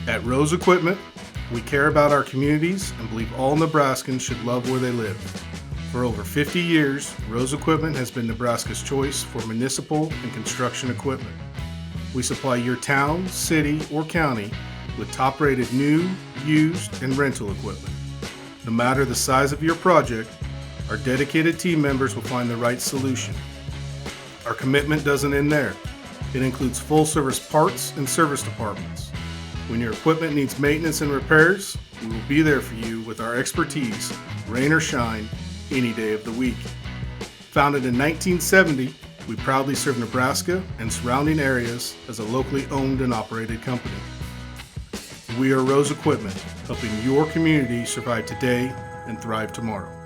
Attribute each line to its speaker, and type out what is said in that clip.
Speaker 1: At Rose Equipment, we care about our communities and believe all Nebraskans should love where they live. For over 50 years, Rose Equipment has been Nebraska's choice for municipal and construction equipment. We supply your town, city, or county with top-rated new, used, and rental equipment. No matter the size of your project, our dedicated team members will find the right solution. Our commitment doesn't end there. It includes full-service parts and service departments. When your equipment needs maintenance and repairs, we will be there for you with our expertise, rain or shine, any day of the week. Founded in 1970, we proudly serve Nebraska and surrounding areas as a locally owned and operated company. We are Rose Equipment, helping your community survive today and thrive tomorrow.